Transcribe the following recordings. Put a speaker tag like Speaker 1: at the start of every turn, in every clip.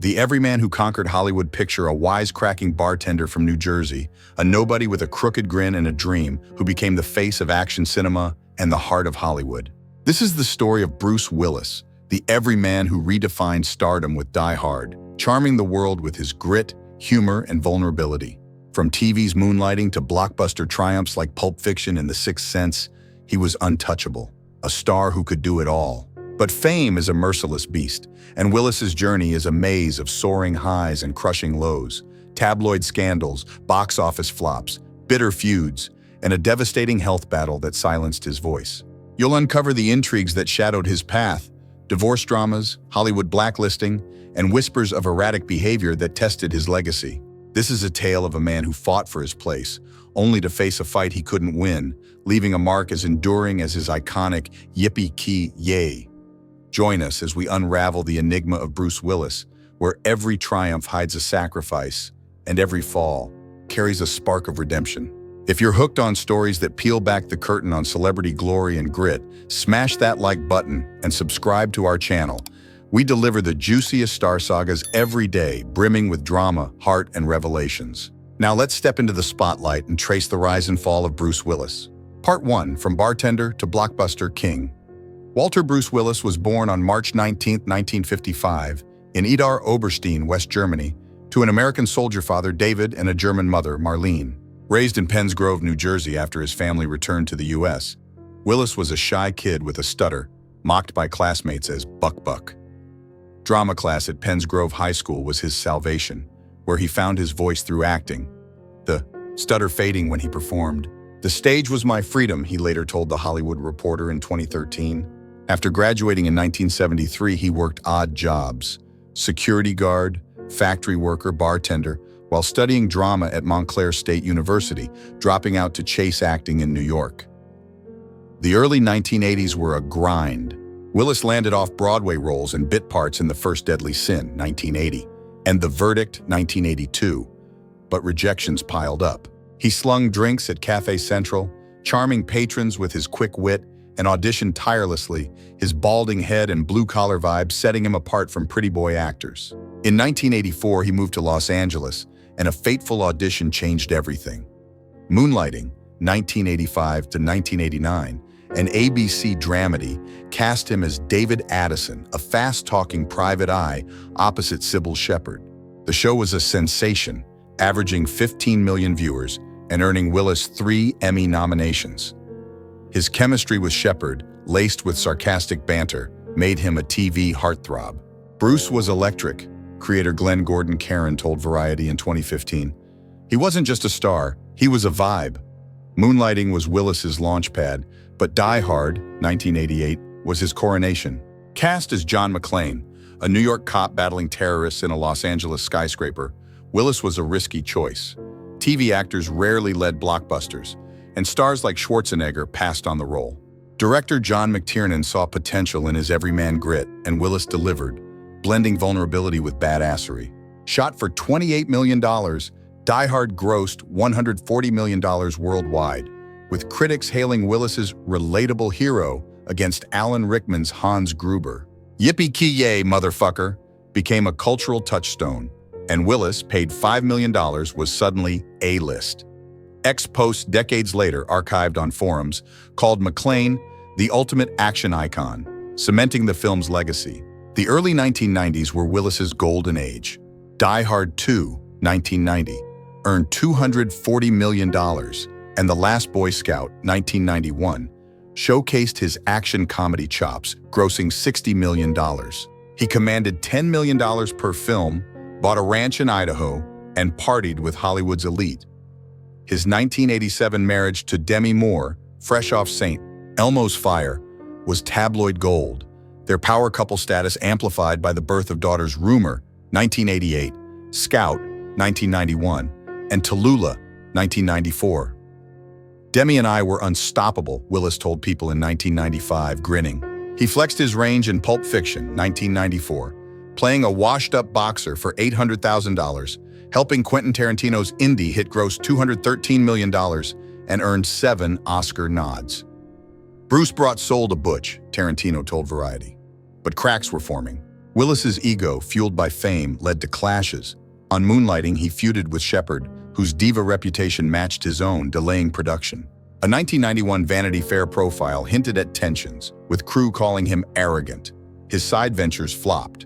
Speaker 1: The everyman who conquered Hollywood, picture a wisecracking bartender from New Jersey, a nobody with a crooked grin and a dream who became the face of action cinema and the heart of Hollywood. This is the story of Bruce Willis, the everyman who redefined stardom with Die Hard, charming the world with his grit, humor, and vulnerability. From TV's moonlighting to blockbuster triumphs like Pulp Fiction and The Sixth Sense, he was untouchable, a star who could do it all. But fame is a merciless beast, and Willis's journey is a maze of soaring highs and crushing lows, tabloid scandals, box office flops, bitter feuds, and a devastating health battle that silenced his voice. You'll uncover the intrigues that shadowed his path, divorce dramas, Hollywood blacklisting, and whispers of erratic behavior that tested his legacy. This is a tale of a man who fought for his place, only to face a fight he couldn't win, leaving a mark as enduring as his iconic yippee-ki-yay. Join us as we unravel the enigma of Bruce Willis, where every triumph hides a sacrifice, and every fall carries a spark of redemption. If you're hooked on stories that peel back the curtain on celebrity glory and grit, smash that like button and subscribe to our channel. We deliver the juiciest star sagas every day, brimming with drama, heart, and revelations. Now let's step into the spotlight and trace the rise and fall of Bruce Willis. Part 1, from bartender to blockbuster king. Walter Bruce Willis was born on March 19, 1955, in Idar Oberstein, West Germany, to an American soldier father, David, and a German mother, Marlene. Raised in Penns Grove, New Jersey after his family returned to the U.S., Willis was a shy kid with a stutter, mocked by classmates as Buck Buck. Drama class at Penns Grove High School was his salvation, where he found his voice through acting, the stutter fading when he performed. "The stage was my freedom," he later told The Hollywood Reporter in 2013. After graduating in 1973, he worked odd jobs: security guard, factory worker, bartender, while studying drama at Montclair State University, dropping out to chase acting in New York. The early 1980s were a grind. Willis landed off-Broadway roles and bit parts in The First Deadly Sin, 1980, and The Verdict, 1982, but rejections piled up. He slung drinks at Cafe Central, charming patrons with his quick wit, and auditioned tirelessly, his balding head and blue-collar vibe setting him apart from pretty boy actors. In 1984, he moved to Los Angeles, and a fateful audition changed everything. Moonlighting, 1985 to 1989, an ABC dramedy, cast him as David Addison, a fast-talking private eye opposite Sybil Shepherd. The show was a sensation, averaging 15 million viewers and earning Willis 3 Emmy nominations. His chemistry with Shepherd, laced with sarcastic banter, made him a TV heartthrob. Bruce was electric, creator Glenn Gordon Caron told Variety in 2015. He wasn't just a star, he was a vibe. Moonlighting was Willis's launchpad, but Die Hard, 1988, was his coronation. Cast as John McClane, a New York cop battling terrorists in a Los Angeles skyscraper, Willis was a risky choice. TV actors rarely led blockbusters, and stars like Schwarzenegger passed on the role. Director John McTiernan saw potential in his everyman grit, and Willis delivered, blending vulnerability with badassery. Shot for $28 million, Die Hard grossed $140 million worldwide, with critics hailing Willis's relatable hero against Alan Rickman's Hans Gruber. "Yippee-ki-yay, motherfucker" became a cultural touchstone, and Willis, paid $5 million, was suddenly A-list. Ex-posts decades later, archived on forums, called McClane the ultimate action icon, cementing the film's legacy. The early 1990s were Willis's golden age. Die Hard 2, 1990, earned $240 million, and The Last Boy Scout, 1991, showcased his action comedy chops, grossing $60 million. He commanded $10 million per film, bought a ranch in Idaho, and partied with Hollywood's elite. His 1987 marriage to Demi Moore, fresh off St. Elmo's Fire, was tabloid gold, their power couple status amplified by the birth of daughters Rumor, 1988, Scout, 1991, and Tallulah, 1994. "Demi and I were unstoppable," Willis told people in 1995, grinning. He flexed his range in Pulp Fiction, 1994, playing a washed-up boxer for $800,000, helping Quentin Tarantino's indie hit gross $213 million and earned 7 Oscar nods. "Bruce brought soul to Butch," Tarantino told Variety. But cracks were forming. Willis's ego, fueled by fame, led to clashes. On Moonlighting, he feuded with Shepard, whose diva reputation matched his own, delaying production. A 1991 Vanity Fair profile hinted at tensions, with crew calling him arrogant. His side ventures flopped.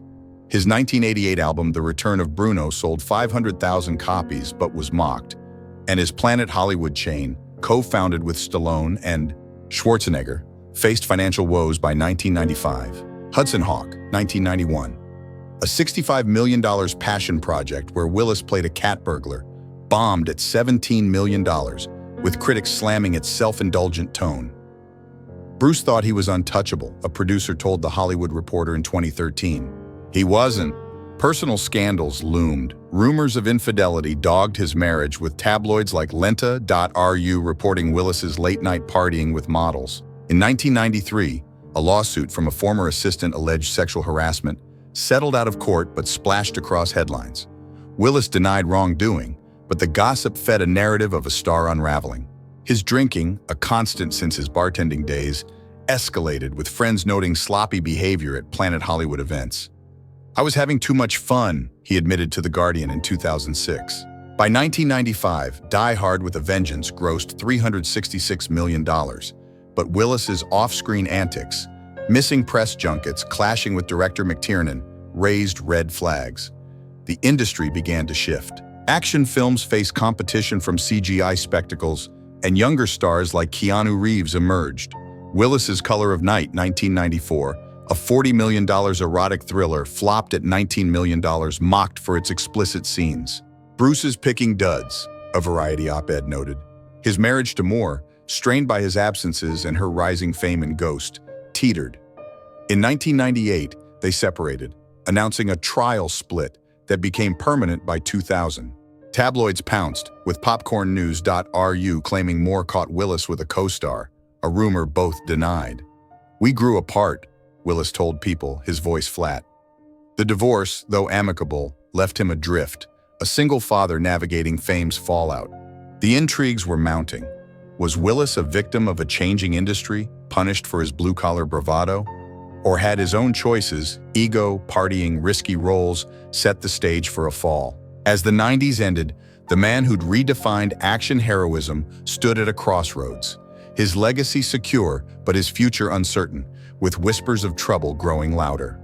Speaker 1: His 1988 album, The Return of Bruno, sold 500,000 copies but was mocked. And his Planet Hollywood chain, co-founded with Stallone and Schwarzenegger, faced financial woes by 1995. Hudson Hawk, 1991. A $65 million passion project where Willis played a cat burglar, bombed at $17 million, with critics slamming its self-indulgent tone. Bruce thought he was untouchable, a producer told The Hollywood Reporter in 2013. He wasn't. Personal scandals loomed. Rumors of infidelity dogged his marriage, with tabloids like Lenta.ru reporting Willis's late-night partying with models. In 1993, a lawsuit from a former assistant alleged sexual harassment settled out of court but splashed across headlines. Willis denied wrongdoing, but the gossip fed a narrative of a star unraveling. His drinking, a constant since his bartending days, escalated, with friends noting sloppy behavior at Planet Hollywood events. "I was having too much fun," he admitted to The Guardian in 2006. By 1995, Die Hard with a Vengeance grossed $366 million, but Willis's off-screen antics, missing press junkets, clashing with director McTiernan, raised red flags. The industry began to shift. Action films faced competition from CGI spectacles, and younger stars like Keanu Reeves emerged. Willis's Color of Night, 1994, a $40 million erotic thriller, flopped at $19 million, mocked for its explicit scenes. Bruce's Picking Duds, a Variety op-ed noted. His marriage to Moore, strained by his absences and her rising fame in Ghost, teetered. In 1998, they separated, announcing a trial split that became permanent by 2000. Tabloids pounced, with PopcornNews.ru claiming Moore caught Willis with a co-star, a rumor both denied. "We grew apart," Willis told People, his voice flat. The divorce, though amicable, left him adrift, a single father navigating fame's fallout. The intrigues were mounting. Was Willis a victim of a changing industry, punished for his blue-collar bravado? Or had his own choices, ego, partying, risky roles, set the stage for a fall? As the 90s ended, the man who'd redefined action heroism stood at a crossroads. His legacy secure, but his future uncertain, with whispers of trouble growing louder.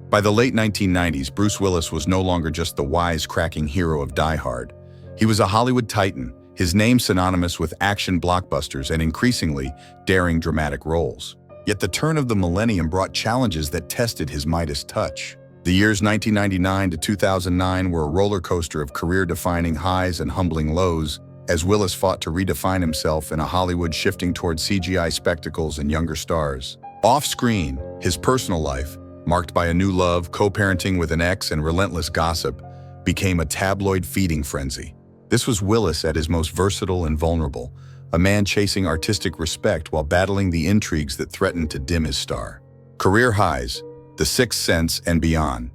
Speaker 1: By the late 1990s, Bruce Willis was no longer just the wise-cracking hero of Die Hard. He was a Hollywood titan, his name synonymous with action blockbusters and increasingly daring dramatic roles. Yet the turn of the millennium brought challenges that tested his Midas touch. The years 1999 to 2009 were a roller coaster of career-defining highs and humbling lows, as Willis fought to redefine himself in a Hollywood shifting toward CGI spectacles and younger stars. Off-screen, his personal life, marked by a new love, co-parenting with an ex, and relentless gossip, became a tabloid feeding frenzy. This was Willis at his most versatile and vulnerable, a man chasing artistic respect while battling the intrigues that threatened to dim his star. Career highs, The Sixth Sense and beyond.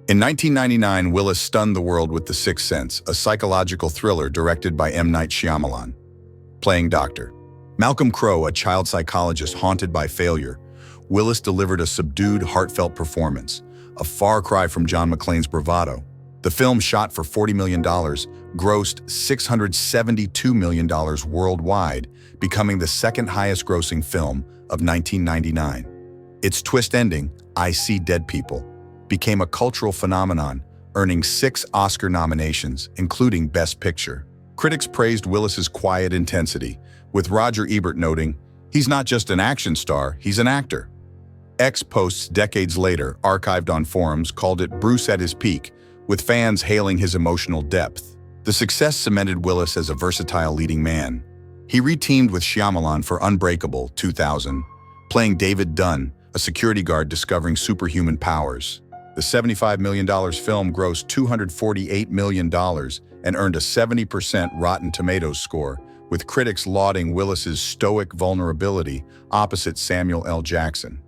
Speaker 1: In 1999, Willis stunned the world with The Sixth Sense, a psychological thriller directed by M. Night Shyamalan. Playing Dr. Malcolm Crowe, a child psychologist haunted by failure, Willis delivered a subdued, heartfelt performance, a far cry from John McClane's bravado. The film, shot for $40 million, grossed $672 million worldwide, becoming the second highest-grossing film of 1999. Its twist ending, I See Dead People, became a cultural phenomenon, earning 6 Oscar nominations, including Best Picture. Critics praised Willis's quiet intensity, with Roger Ebert noting, "He's not just an action star, he's an actor." X posts decades later, archived on forums, called it Bruce at his peak, with fans hailing his emotional depth. The success cemented Willis as a versatile leading man. He reteamed with Shyamalan for Unbreakable, 2000, playing David Dunn, a security guard discovering superhuman powers. The $75 million film grossed $248 million and earned a 70% Rotten Tomatoes score, with critics lauding Willis's stoic vulnerability opposite Samuel L. Jackson.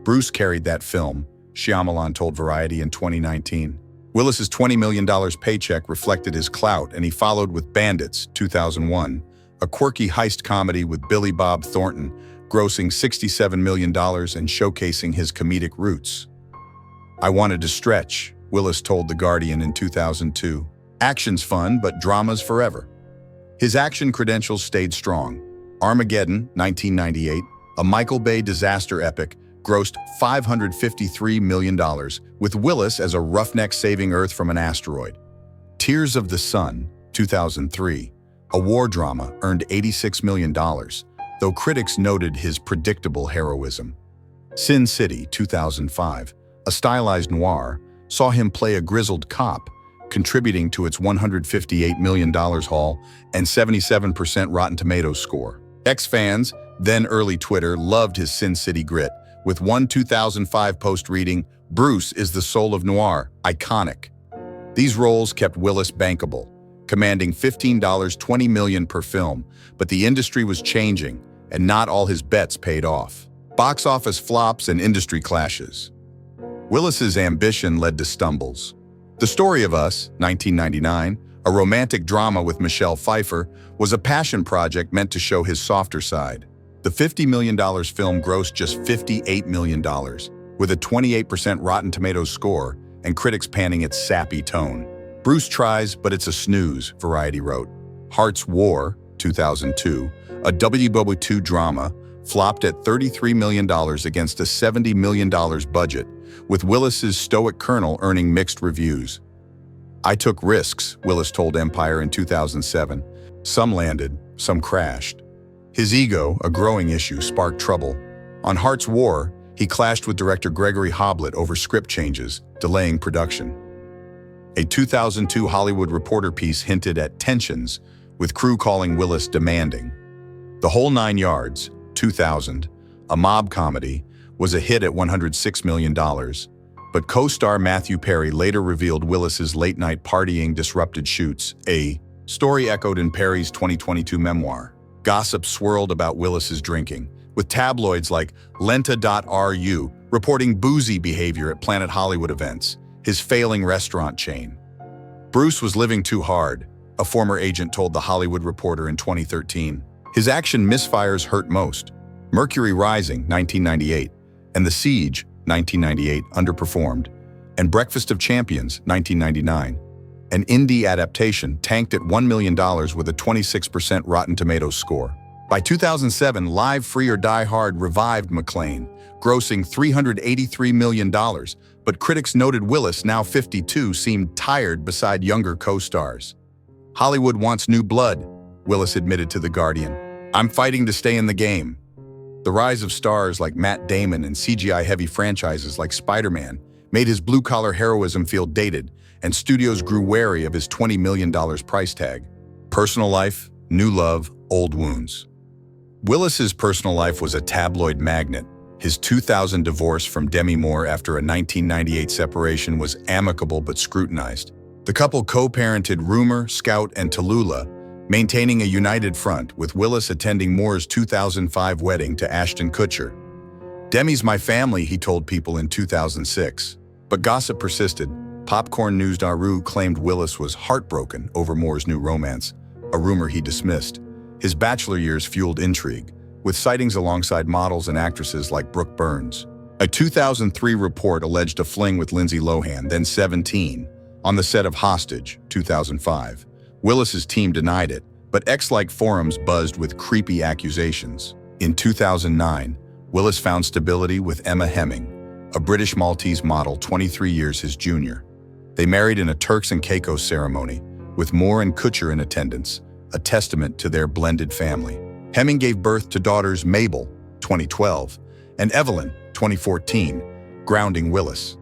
Speaker 1: Bruce carried that film, Shyamalan told Variety in 2019. Willis's $20 million paycheck reflected his clout, and he followed with Bandits, 2001, a quirky heist comedy with Billy Bob Thornton, grossing $67 million and showcasing his comedic roots. "I wanted to stretch," Willis told The Guardian in 2002. "Action's fun, but drama's forever." His action credentials stayed strong. Armageddon, 1998, a Michael Bay disaster epic, grossed $553 million, with Willis as a roughneck saving Earth from an asteroid. Tears of the Sun, 2003, a war drama, earned $86 million, though critics noted his predictable heroism. Sin City, 2005, a stylized noir, saw him play a grizzled cop, contributing to its $158 million haul and 77% Rotten Tomatoes score. Ex-fans, then early Twitter, loved his Sin City grit, with one 2005 post reading, "Bruce is the soul of noir, iconic." These roles kept Willis bankable, commanding $15.20 million per film, but the industry was changing, and not all his bets paid off. Box office flops and industry clashes. Willis's ambition led to stumbles. The Story of Us, 1999, a romantic drama with Michelle Pfeiffer, was a passion project meant to show his softer side. The $50 million film grossed just $58 million, with a 28% Rotten Tomatoes score and critics panning its sappy tone. "Bruce tries, but it's a snooze," Variety wrote. Heart's War, 2002, a WW2 drama, flopped at $33 million against a $70 million budget, with Willis's stoic colonel earning mixed reviews. "I took risks," Willis told Empire in 2007. "Some landed, some crashed." His ego, a growing issue, sparked trouble. On Heart's War, he clashed with director Gregory Hoblit over script changes, delaying production. A 2002 Hollywood Reporter piece hinted at tensions, with crew calling Willis demanding. The Whole Nine Yards, 2000, a mob comedy, was a hit at $106 million, but co-star Matthew Perry later revealed Willis's late-night partying disrupted shoots, a story echoed in Perry's 2022 memoir. Gossip swirled about Willis's drinking, with tabloids like Lenta.ru reporting boozy behavior at Planet Hollywood events, his failing restaurant chain. "Bruce was living too hard," a former agent told The Hollywood Reporter in 2013. His action misfires hurt most. Mercury Rising, 1998, and The Siege, 1998, underperformed, and Breakfast of Champions, 1999, an indie adaptation, tanked at $1 million with a 26% Rotten Tomatoes score. By 2007, Live Free or Die Hard revived McClane, grossing $383 million, but critics noted Willis, now 52, seemed tired beside younger co-stars. "Hollywood wants new blood," Willis admitted to The Guardian. "I'm fighting to stay in the game." The rise of stars like Matt Damon and CGI-heavy franchises like Spider-Man made his blue-collar heroism feel dated, and studios grew wary of his $20 million price tag. Personal life, new love, old wounds. Willis's personal life was a tabloid magnet. His 2000 divorce from Demi Moore after a 1998 separation was amicable but scrutinized. The couple co-parented Rumor, Scout, and Tallulah, maintaining a united front, with Willis attending Moore's 2005 wedding to Ashton Kutcher. "Demi's my family," he told People in 2006. But gossip persisted. Popcornnews.ru claimed Willis was heartbroken over Moore's new romance, a rumor he dismissed. His bachelor years fueled intrigue, with sightings alongside models and actresses like Brooke Burns. A 2003 report alleged a fling with Lindsay Lohan, then 17, on the set of Hostage, 2005. Willis's team denied it, but X-like forums buzzed with creepy accusations. In 2009, Willis found stability with Emma Hemming, a British Maltese model 23 years his junior. They married in a Turks and Caicos ceremony, with Moore and Kutcher in attendance, a testament to their blended family. Hemming gave birth to daughters Mabel, 2012, and Evelyn, 2014, grounding Willis.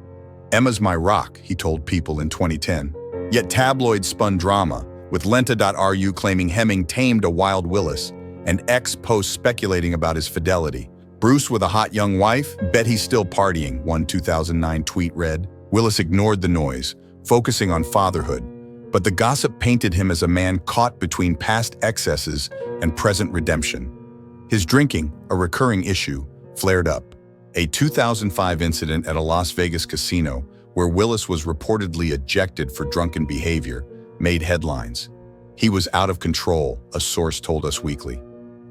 Speaker 1: "Emma's my rock," he told People in 2010. Yet tabloids spun drama, with Lenta.ru claiming Hemming tamed a wild Willis, and X posts speculating about his fidelity. "Bruce with a hot young wife? Bet he's still partying," one 2009 tweet read. Willis ignored the noise, focusing on fatherhood, but the gossip painted him as a man caught between past excesses and present redemption. His drinking, a recurring issue, flared up. A 2005 incident at a Las Vegas casino, where Willis was reportedly ejected for drunken behavior, made headlines. "He was out of control," a source told Us Weekly.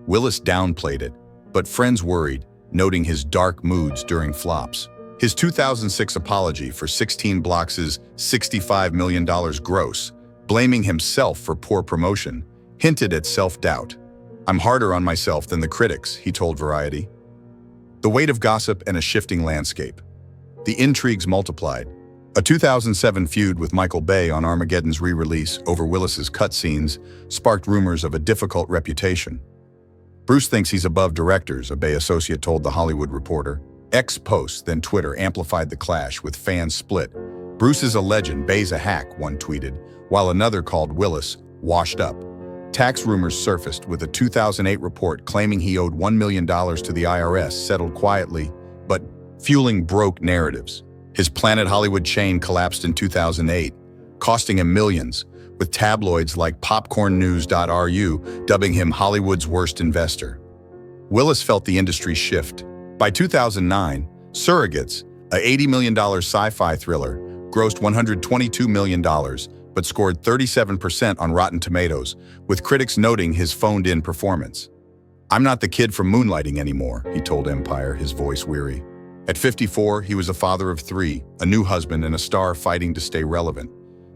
Speaker 1: Willis downplayed it, but friends worried, noting his dark moods during flops. His 2006 apology for 16 Blocks' $65 million gross, blaming himself for poor promotion, hinted at self-doubt. "I'm harder on myself than the critics," he told Variety. The weight of gossip and a shifting landscape. The intrigues multiplied. A 2007 feud with Michael Bay on Armageddon's re-release over Willis's cutscenes sparked rumors of a difficult reputation. "Bruce thinks he's above directors," a Bay associate told The Hollywood Reporter. X posts, then Twitter, amplified the clash, with fans split. "Bruce is a legend, Bay's a hack," one tweeted, while another called Willis washed up. Tax rumors surfaced, with a 2008 report claiming he owed $1 million to the IRS settled quietly, but fueling broke narratives. His Planet Hollywood chain collapsed in 2008, costing him millions, with tabloids like PopcornNews.ru dubbing him Hollywood's worst investor. Willis felt the industry shift. By 2009, Surrogates, a $80 million sci-fi thriller, grossed $122 million, but scored 37% on Rotten Tomatoes, with critics noting his phoned-in performance. "I'm not the kid from Moonlighting anymore," he told Empire, his voice weary. At 54, he was a father of 3, a new husband, and a star fighting to stay relevant.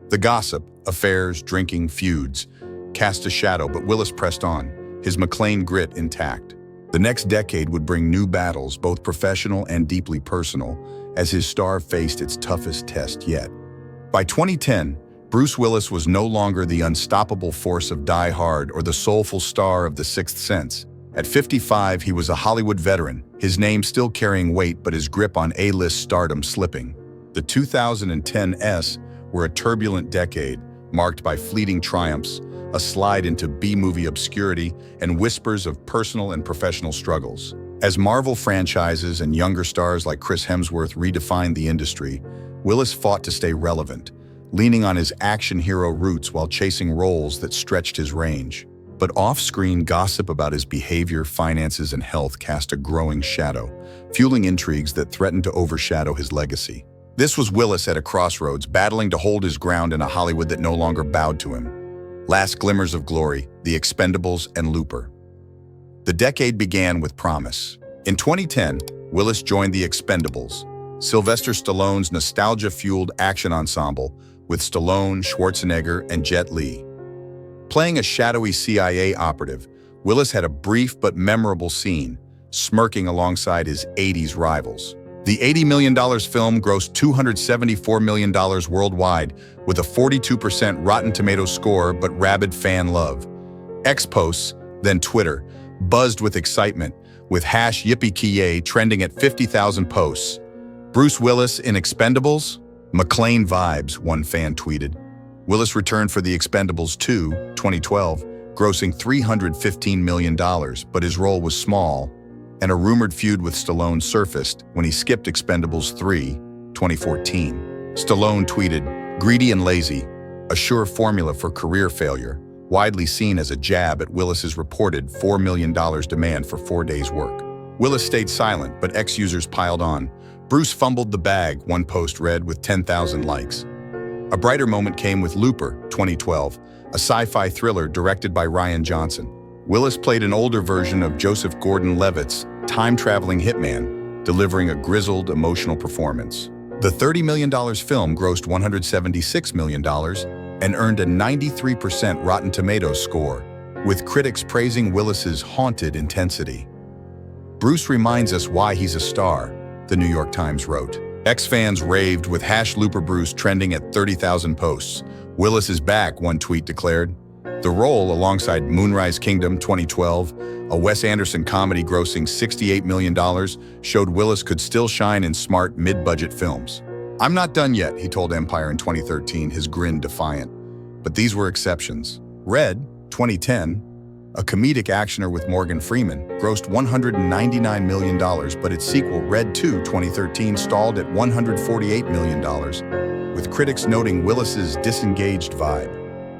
Speaker 1: The gossip, affairs, drinking, feuds, cast a shadow, but Willis pressed on, his McClane grit intact. The next decade would bring new battles, both professional and deeply personal, as his star faced its toughest test yet. By 2010, Bruce Willis was no longer the unstoppable force of Die Hard or the soulful star of The Sixth Sense. At 55, he was a Hollywood veteran, his name still carrying weight but his grip on A-list stardom slipping. The 2010s were a turbulent decade, marked by fleeting triumphs, a slide into B-movie obscurity, and whispers of personal and professional struggles. As Marvel franchises and younger stars like Chris Hemsworth redefined the industry, Willis fought to stay relevant, leaning on his action hero roots while chasing roles that stretched his range. But off-screen gossip about his behavior, finances, and health cast a growing shadow, fueling intrigues that threatened to overshadow his legacy. This was Willis at a crossroads, battling to hold his ground in a Hollywood that no longer bowed to him. Last glimmers of glory, The Expendables and Looper. The decade began with promise. In 2010, Willis joined The Expendables, Sylvester Stallone's nostalgia-fueled action ensemble with Stallone, Schwarzenegger, and Jet Li. Playing a shadowy CIA operative, Willis had a brief but memorable scene, smirking alongside his 80s rivals. The $80 million film grossed $274 million worldwide, with a 42% Rotten Tomatoes score but rabid fan love. X posts, then Twitter, buzzed with excitement, with #yippee-ki-yay trending at 50,000 posts. "Bruce Willis in Expendables? McClane vibes," one fan tweeted. Willis returned for The Expendables 2, 2012, grossing $315 million, but his role was small, and a rumored feud with Stallone surfaced when he skipped Expendables 3, 2014. Stallone tweeted, "Greedy and lazy, a sure formula for career failure," widely seen as a jab at Willis's reported $4 million demand for 4 days' work. Willis stayed silent, but ex-users piled on. "Bruce fumbled the bag," one post read, with 10,000 likes. A brighter moment came with Looper, 2012, a sci-fi thriller directed by Rian Johnson. Willis played an older version of Joseph Gordon-Levitt's time-traveling hitman, delivering a grizzled, emotional performance. The $30 million film grossed $176 million and earned a 93% Rotten Tomatoes score, with critics praising Willis's haunted intensity. "Bruce reminds us why he's a star," the New York Times wrote. Ex-fans raved, with #LooperBruce trending at 30,000 posts. "Willis is back," one tweet declared. The role, alongside Moonrise Kingdom 2012, a Wes Anderson comedy grossing $68 million, showed Willis could still shine in smart, mid-budget films. "I'm not done yet," he told Empire in 2013, his grin defiant. But these were exceptions. Red, 2010, a comedic actioner with Morgan Freeman, grossed $199 million, but its sequel, Red 2, 2013, stalled at $148 million, with critics noting Willis's disengaged vibe.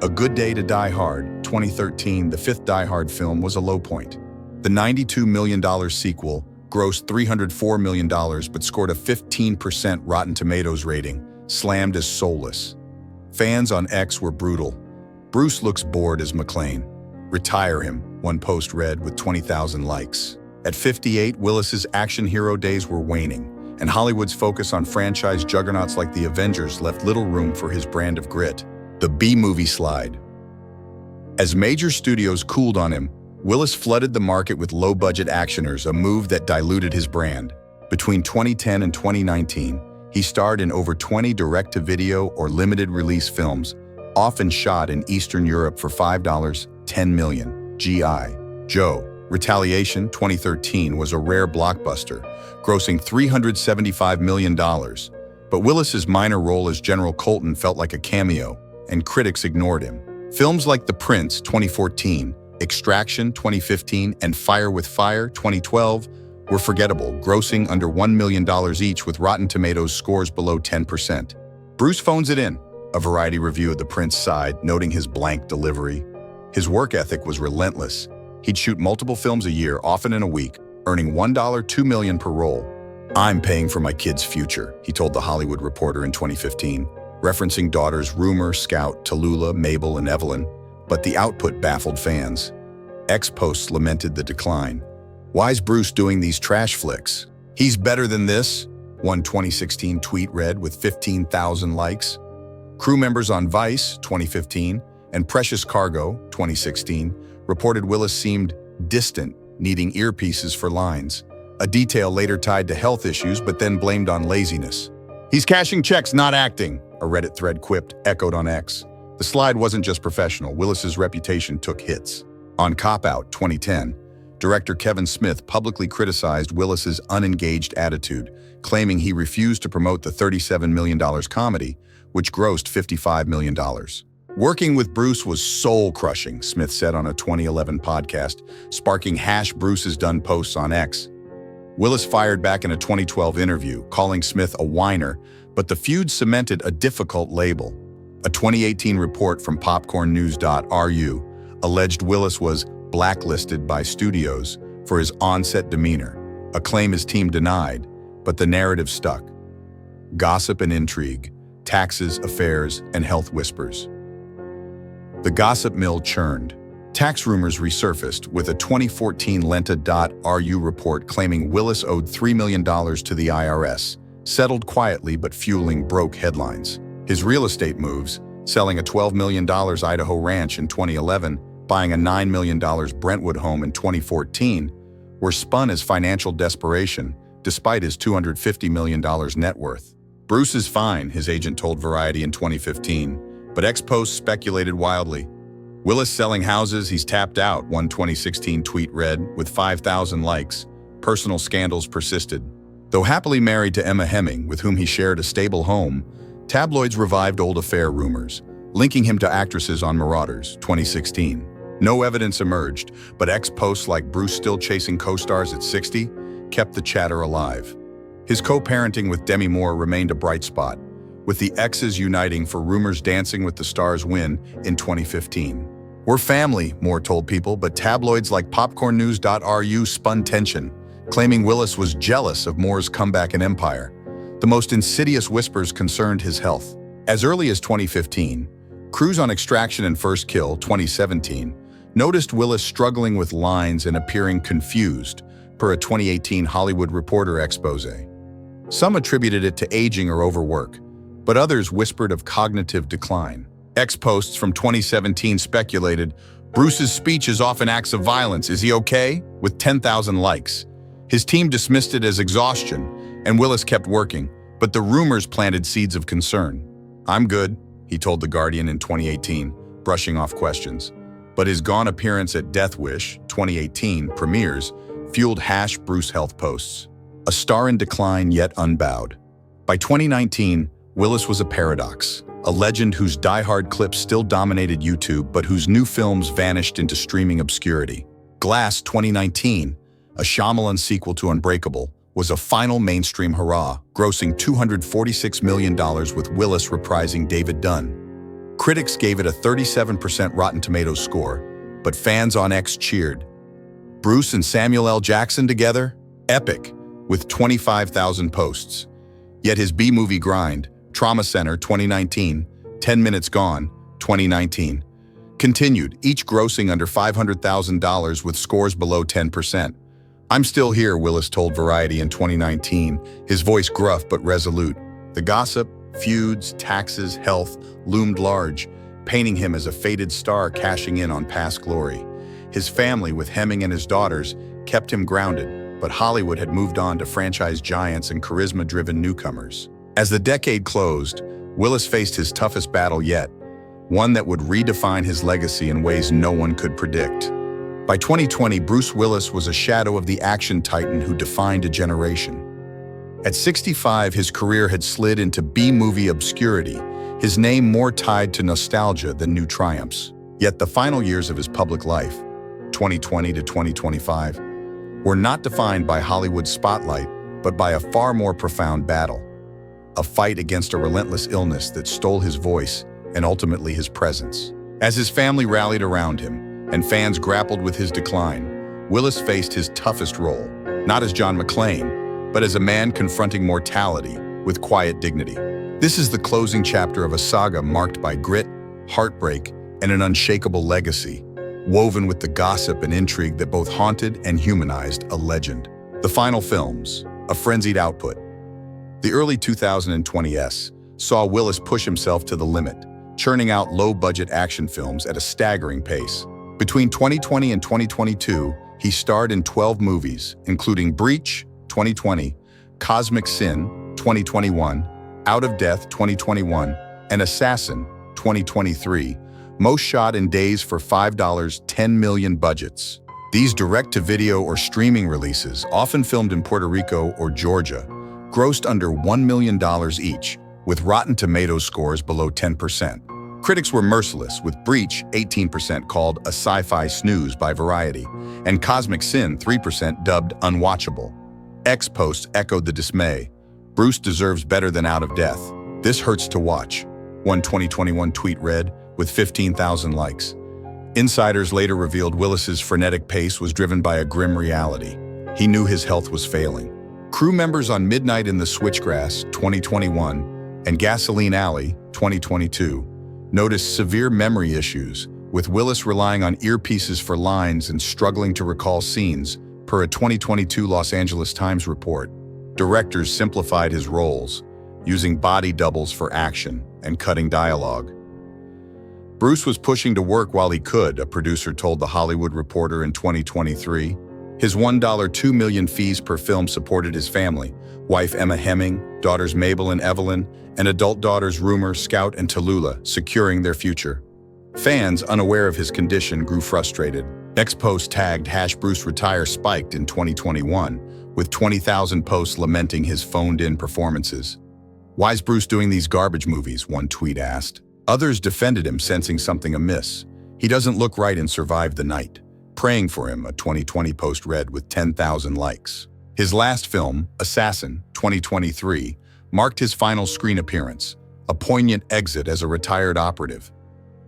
Speaker 1: A Good Day to Die Hard, 2013, the fifth Die Hard film, was a low point. The $92 million sequel grossed $304 million, but scored a 15% Rotten Tomatoes rating, slammed as soulless. Fans on X were brutal. "Bruce looks bored as McClane. Retire him," one post read, with 20,000 likes. At 58, Willis's action hero days were waning, and Hollywood's focus on franchise juggernauts like the Avengers left little room for his brand of grit. The B-movie slide. As major studios cooled on him, Willis flooded the market with low-budget actioners, a move that diluted his brand. Between 2010 and 2019, he starred in over 20 direct-to-video or limited-release films, often shot in Eastern Europe for $5, $10 million. G.I. Joe. Retaliation 2013 was a rare blockbuster, grossing $375 million. But Willis's minor role as General Colton felt like a cameo, and critics ignored him. Films like The Prince 2014, Extraction 2015, and Fire with Fire 2012 were forgettable, grossing under $1 million each with Rotten Tomatoes scores below 10%. Bruce phones it in. A Variety review of The Prince sighed, noting his blank delivery. His work ethic was relentless. He'd shoot multiple films a year, often in a week, earning $1, $2 million per role. "I'm paying for my kid's future," he told The Hollywood Reporter in 2015, referencing daughters Rumor, Scout, Tallulah, Mabel, and Evelyn. But the output baffled fans. Ex-posts lamented the decline. "Why's Bruce doing these trash flicks? He's better than this," one 2016 tweet read with 15,000 likes. Crew members on Vice 2015 and Precious Cargo 2016 reported Willis seemed distant, needing earpieces for lines, a detail later tied to health issues but then blamed on laziness. "He's cashing checks, not acting," a Reddit thread quipped, echoed on X. The slide wasn't just professional. Willis's reputation took hits. On Cop Out 2010, director Kevin Smith publicly criticized Willis's unengaged attitude, claiming he refused to promote the $37 million comedy, which grossed $55 million. "Working with Bruce was soul-crushing," Smith said on a 2011 podcast, sparking #Bruce's Done posts on X. Willis fired back in a 2012 interview, calling Smith a whiner, but the feud cemented a difficult label. A 2018 report from popcornnews.ru alleged Willis was blacklisted by studios for his on-set demeanor, a claim his team denied, but the narrative stuck. Gossip and intrigue, taxes, affairs, and health whispers. The gossip mill churned. Tax rumors resurfaced, with a 2014 Lenta.ru report claiming Willis owed $3 million to the IRS, settled quietly but fueling broke headlines. His real estate moves, selling a $12 million Idaho ranch in 2011, buying a $9 million Brentwood home in 2014, were spun as financial desperation, despite his $250 million net worth. "Bruce is fine," his agent told Variety in 2015, but ex-posts speculated wildly. "Willis selling houses, he's tapped out," one 2016 tweet read, with 5,000 likes. Personal scandals persisted. Though happily married to Emma Hemming, with whom he shared a stable home, tabloids revived old affair rumors, linking him to actresses on Marauders, 2016. No evidence emerged, but ex-posts like Bruce still chasing co-stars at 60 kept the chatter alive. His co-parenting with Demi Moore remained a bright spot, with the exes uniting for rumors Dancing with the Stars win in 2015. "We're family," Moore told people, but tabloids like popcornnews.ru spun tension, claiming Willis was jealous of Moore's comeback and empire. The most insidious whispers concerned his health. As early as 2015, crews on Extraction and First Kill 2017 noticed Willis struggling with lines and appearing confused, per a 2018 Hollywood Reporter expose. Some attributed it to aging or overwork, but others whispered of cognitive decline. Ex-posts from 2017 speculated, "Bruce's speech is often acts of violence. Is he okay?" with 10,000 likes. His team dismissed it as exhaustion, and Willis kept working, but the rumors planted seeds of concern. "I'm good," he told The Guardian in 2018, brushing off questions. But his gone appearance at Death Wish 2018 premieres fueled #Bruce health posts. A star in decline yet unbowed. By 2019, Willis was a paradox, a legend whose die-hard clips still dominated YouTube but whose new films vanished into streaming obscurity. Glass 2019, a Shyamalan sequel to Unbreakable, was a final mainstream hurrah, grossing $246 million with Willis reprising David Dunn. Critics gave it a 37% Rotten Tomatoes score, but fans on X cheered. Bruce and Samuel L. Jackson together? Epic, with 25,000 posts. Yet his B-movie grind, Trauma Center 2019, 10 Minutes Gone 2019, continued, each grossing under $500,000 with scores below 10%. "I'm still here," Willis told Variety in 2019, his voice gruff but resolute. The gossip, feuds, taxes, health loomed large, painting him as a faded star cashing in on past glory. His family, with Hemming and his daughters, kept him grounded, but Hollywood had moved on to franchise giants and charisma-driven newcomers. As the decade closed, Willis faced his toughest battle yet, one that would redefine his legacy in ways no one could predict. By 2020, Bruce Willis was a shadow of the action titan who defined a generation. At 65, his career had slid into B-movie obscurity, his name more tied to nostalgia than new triumphs. Yet the final years of his public life, 2020 to 2025, were not defined by Hollywood's spotlight, but by a far more profound battle. A fight against a relentless illness that stole his voice and ultimately his presence. As his family rallied around him and fans grappled with his decline, Willis faced his toughest role, not as John McClane, but as a man confronting mortality with quiet dignity. This is the closing chapter of a saga marked by grit, heartbreak, and an unshakable legacy, woven with the gossip and intrigue that both haunted and humanized a legend. The final films, a frenzied output. The early 2020s saw Willis push himself to the limit, churning out low-budget action films at a staggering pace. Between 2020 and 2022, he starred in 12 movies, including Breach, 2020, Cosmic Sin, 2021, Out of Death, 2021, and Assassin, 2023, most shot in days for $10 million budgets. These direct-to-video or streaming releases, often filmed in Puerto Rico or Georgia, grossed under $1 million each, with Rotten Tomatoes scores below 10%. Critics were merciless, with Breach 18% called a sci-fi snooze by Variety, and Cosmic Sin 3% dubbed unwatchable. X posts echoed the dismay. "Bruce deserves better than Out of Death. This hurts to watch," one 2021 tweet read, with 15,000 likes. Insiders later revealed Willis's frenetic pace was driven by a grim reality. He knew his health was failing. Crew members on Midnight in the Switchgrass, 2021, and Gasoline Alley, 2022, noticed severe memory issues, with Willis relying on earpieces for lines and struggling to recall scenes, per a 2022 Los Angeles Times report. Directors simplified his roles, using body doubles for action and cutting dialogue. Bruce was pushing to work while he could, a producer told The Hollywood Reporter in 2023. His $1.2 million fees per film supported his family, wife Emma Hemming, daughters Mabel and Evelyn, and adult daughters Rumor, Scout, and Tallulah, securing their future. Fans, unaware of his condition, grew frustrated. X-posts tagged #BruceRetire spiked in 2021, with 20,000 posts lamenting his phoned-in performances. "Why's Bruce doing these garbage movies?" one tweet asked. Others defended him, sensing something amiss. "He doesn't look right in Survive the Night. Praying for him," a 2020 post read with 10,000 likes. His last film, Assassin, 2023, marked his final screen appearance, a poignant exit as a retired operative.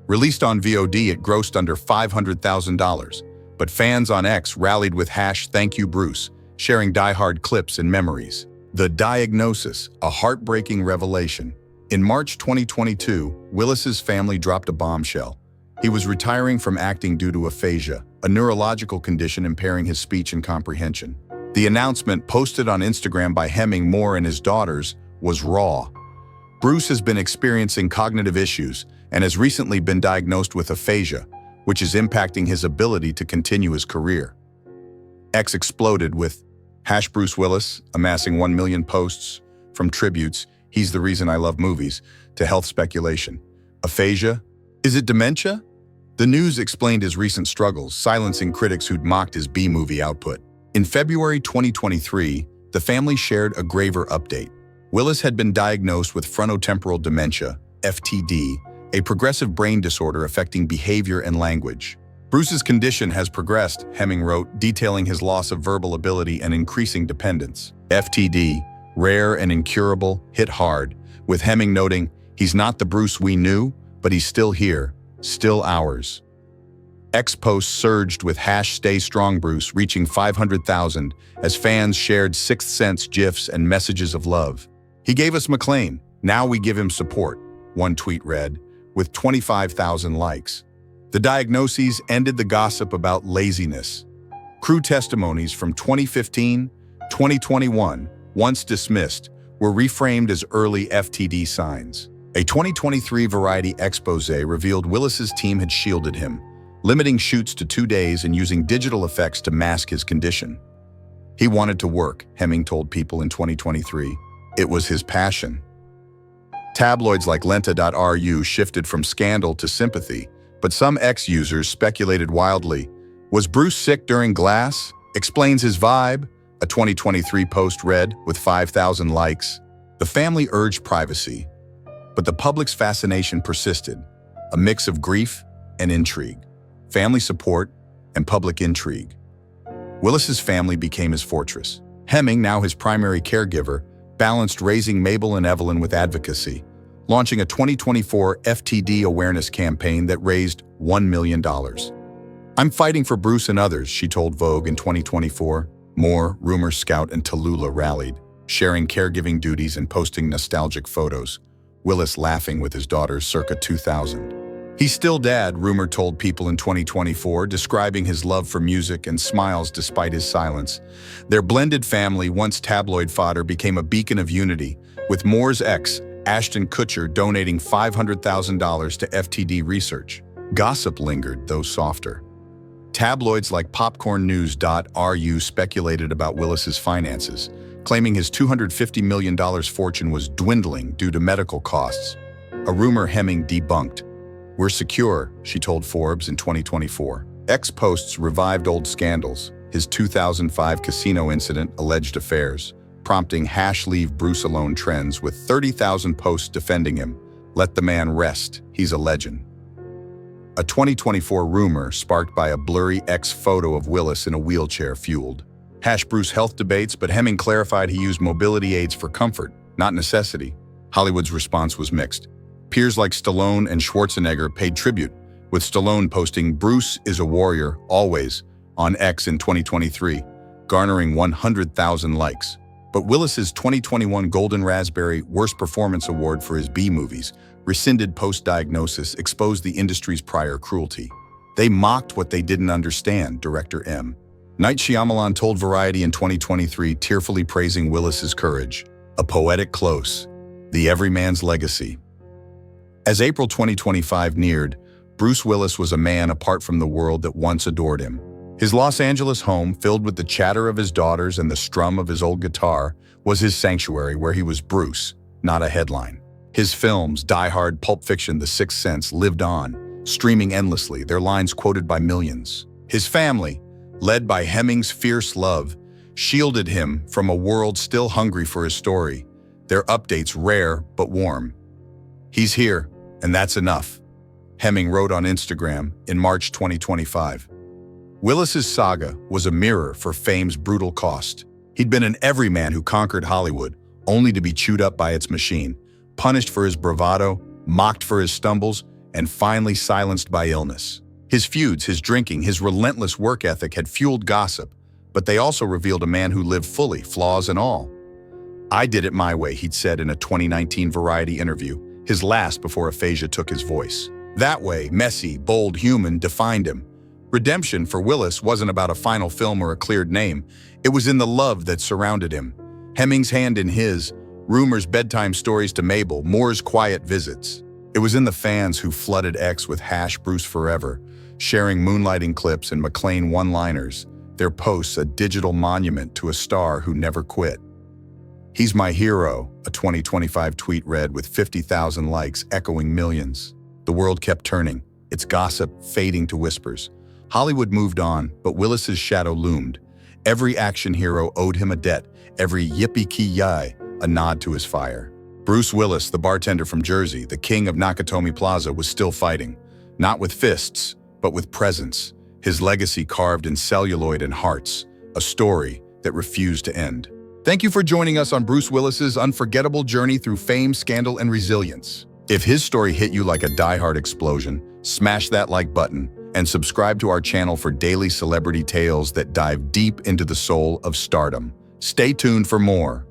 Speaker 1: Released on VOD, it grossed under $500,000, but fans on X rallied with #ThankYouBruce, sharing die-hard clips and memories. The Diagnosis, a heartbreaking revelation. In March 2022, Willis's family dropped a bombshell. He was retiring from acting due to aphasia, a neurological condition impairing his speech and comprehension. The announcement, posted on Instagram by Hemming, Moore, and his daughters, was raw. Bruce has been experiencing cognitive issues and has recently been diagnosed with aphasia, which is impacting his ability to continue his career. X exploded with #BruceWillis, amassing 1 million posts, from tributes, "He's the reason I love movies," to health speculation. Aphasia? Is it dementia? The news explained his recent struggles, silencing critics who'd mocked his B-movie output. In February 2023, the family shared a graver update. Willis had been diagnosed with frontotemporal dementia, FTD, a progressive brain disorder affecting behavior and language. "Bruce's condition has progressed," Hemming wrote, detailing his loss of verbal ability and increasing dependence. FTD, rare and incurable, hit hard, with Hemming noting, "He's not the Bruce we knew, but he's still here, still ours." X posts surged with #StayStrongBruce, reaching 500,000 as fans shared Sixth Sense GIFs and messages of love. "He gave us McClane, now we give him support," one tweet read, with 25,000 likes. The diagnoses ended the gossip about laziness. Crew testimonies from 2015, 2021, once dismissed, were reframed as early FTD signs. A 2023 Variety expose revealed Willis's team had shielded him, limiting shoots to 2 days and using digital effects to mask his condition. He wanted to work, Hemming told People in 2023. It was his passion. Tabloids like Lenta.ru shifted from scandal to sympathy, but some ex-users speculated wildly. Was Bruce sick during Glass? Explains his vibe, a 2023 post read with 5,000 likes. The family urged privacy, but the public's fascination persisted, a mix of grief and intrigue, family support and public intrigue. Willis's family became his fortress. Hemming, now his primary caregiver, balanced raising Mabel and Evelyn with advocacy, launching a 2024 FTD awareness campaign that raised $1 million. "I'm fighting for Bruce and others," she told Vogue in 2024. More, Rumor Scout and Tallulah rallied, sharing caregiving duties and posting nostalgic photos, Willis laughing with his daughters circa 2000. "He's still dad," Rumor told People in 2024, describing his love for music and smiles despite his silence. Their blended family, once tabloid fodder, became a beacon of unity, with Moore's ex, Ashton Kutcher, donating $500,000 to FTD research. Gossip lingered, though softer. Tabloids like PopcornNews.ru speculated about Willis's finances, claiming his $250 million fortune was dwindling due to medical costs. A rumor Hemming debunked. "We're secure," she told Forbes in 2024. Ex-posts revived old scandals, his 2005 casino incident, alleged affairs, prompting #Leave Bruce Alone trends with 30,000 posts defending him. "Let the man rest, he's a legend." A 2024 rumor sparked by a blurry ex-photo of Willis in a wheelchair fueled #Bruce health debates, but Hemming clarified he used mobility aids for comfort, not necessity. Hollywood's response was mixed. Peers like Stallone and Schwarzenegger paid tribute, with Stallone posting "Bruce is a warrior, always" on X in 2023, garnering 100,000 likes. But Willis's 2021 Golden Raspberry Worst Performance Award for his B-movies, rescinded post-diagnosis, exposed the industry's prior cruelty. "They mocked what they didn't understand," director M. Night Shyamalan told Variety in 2023, tearfully praising Willis's courage. A poetic close, the everyman's legacy. As April 2025 neared, Bruce Willis was a man apart from the world that once adored him. His Los Angeles home, filled with the chatter of his daughters and the strum of his old guitar, was his sanctuary where he was Bruce, not a headline. His films, Die Hard, Pulp Fiction, The Sixth Sense, lived on, streaming endlessly, their lines quoted by millions. His family, led by Hemming's fierce love, shielded him from a world still hungry for his story, their updates rare but warm. "He's here, and that's enough," Hemming wrote on Instagram in March 2025. Willis's saga was a mirror for fame's brutal cost. He'd been an everyman who conquered Hollywood, only to be chewed up by its machine, punished for his bravado, mocked for his stumbles, and finally silenced by illness. His feuds, his drinking, his relentless work ethic had fueled gossip, but they also revealed a man who lived fully, flaws and all. "I did it my way," he'd said in a 2019 Variety interview, his last before aphasia took his voice. That way, messy, bold, human, defined him. Redemption for Willis wasn't about a final film or a cleared name. It was in the love that surrounded him. Hemming's hand in his, Rumor's bedtime stories to Mabel, Moore's quiet visits. It was in the fans who flooded X with #Bruce Forever, sharing moonlighting clips and McClane one-liners, their posts a digital monument to a star who never quit. "He's my hero," a 2025 tweet read with 50,000 likes, echoing millions. The world kept turning, its gossip fading to whispers. Hollywood moved on, but Willis's shadow loomed. Every action hero owed him a debt, every yippee-ki-yay a nod to his fire. Bruce Willis, the bartender from Jersey, the king of Nakatomi Plaza, was still fighting, not with fists, but with presence, his legacy carved in celluloid and hearts, a story that refused to end. Thank you for joining us on Bruce Willis's unforgettable journey through fame, scandal, and resilience. If his story hit you like a die-hard explosion, smash that like button and subscribe to our channel for daily celebrity tales that dive deep into the soul of stardom. Stay tuned for more.